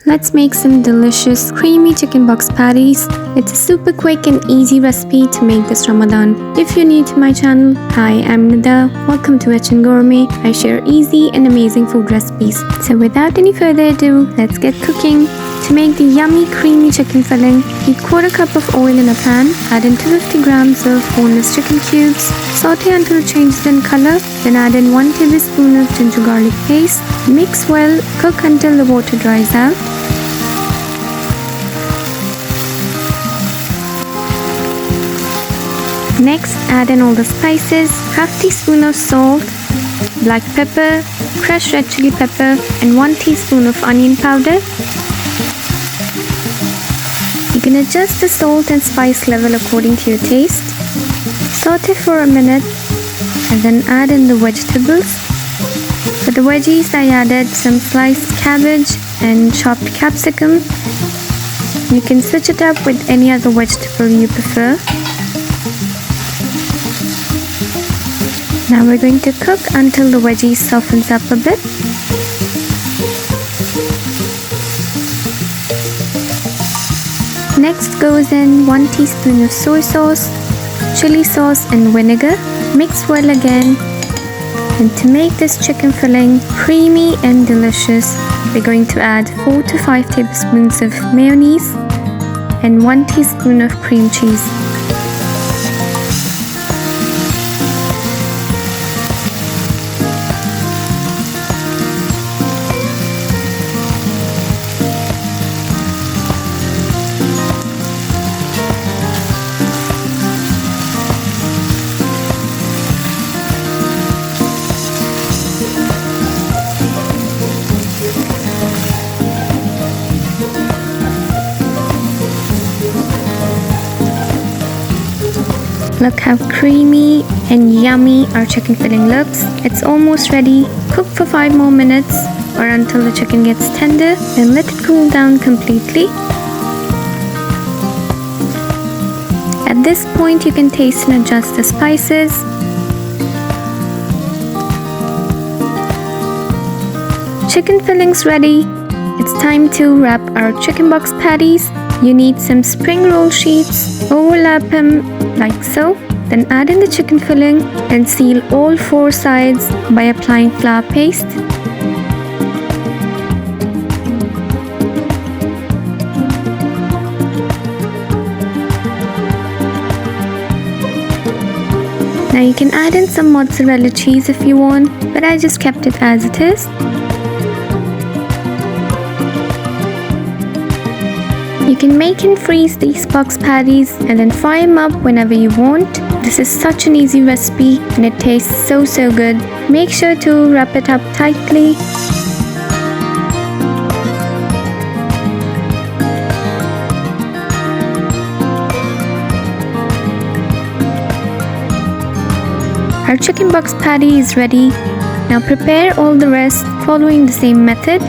Let's make some delicious creamy chicken box patties. It's a super quick and easy recipe to make this Ramadan. If you're new to my channel, hi, I'm Nida. Welcome to Chicken Gourmet. I share easy and amazing food recipes. So without any further ado, let's get cooking. To make the yummy creamy chicken filling, heat 1/4 cup of oil in a pan, add in 250 grams of boneless chicken cubes, saute until it changes in color, then add in 1 tablespoon of ginger garlic paste, mix well, cook until the water dries out. Next, add in all the spices, half teaspoon of salt, black pepper, crushed red chili pepper, and 1 teaspoon of onion powder. You can adjust the salt and spice level according to your taste. Saute for a minute and then add in the vegetables. For the veggies, I added some sliced cabbage and chopped capsicum. You can switch it up with any other vegetable you prefer. Now we're going to cook until the veggies softens up a bit. Next goes in 1 teaspoon of soy sauce, chili sauce and vinegar. Mix well again. And to make this chicken filling creamy and delicious, we're going to add 4 to 5 tablespoons of mayonnaise and 1 teaspoon of cream cheese. Look how creamy and yummy our chicken filling looks. It's almost ready. Cook for 5 more minutes or until the chicken gets tender and let it cool down completely. At this point, you can taste and adjust the spices. Chicken filling's ready. It's time to wrap our chicken box patties. You need some spring roll sheets. Overlap them like so. Then add in the chicken filling and seal all 4 sides by applying flour paste. Now you can add in some mozzarella cheese if you want, but I just kept it as it is. You can make and freeze these box patties and then fry them up whenever you want. This is such an easy recipe and it tastes so good. Make sure to wrap it up tightly. Our chicken box patty is ready. Now prepare all the rest following the same method.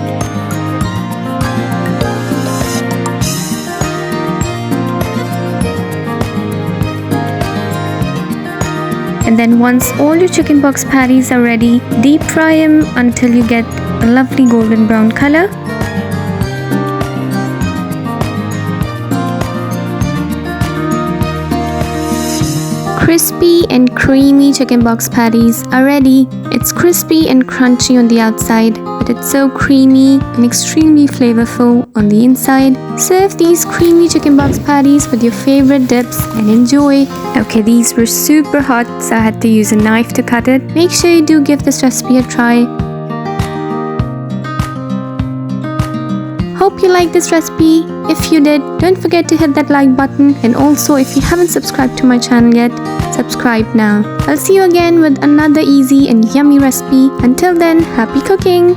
And then once all your chicken box patties are ready, deep fry them until you get a lovely golden brown color. Crispy and creamy chicken box patties are ready. It's crispy and crunchy on the outside, but it's so creamy and extremely flavorful on the inside. Serve these creamy chicken box patties with your favorite dips and enjoy. Okay, these were super hot, so I had to use a knife to cut it. Make sure you do give this recipe a try. Hope you liked this recipe. If you did, don't forget to hit that like button, and also if you haven't subscribed to my channel yet, subscribe now. I'll see you again with another easy and yummy recipe. Until then, happy cooking!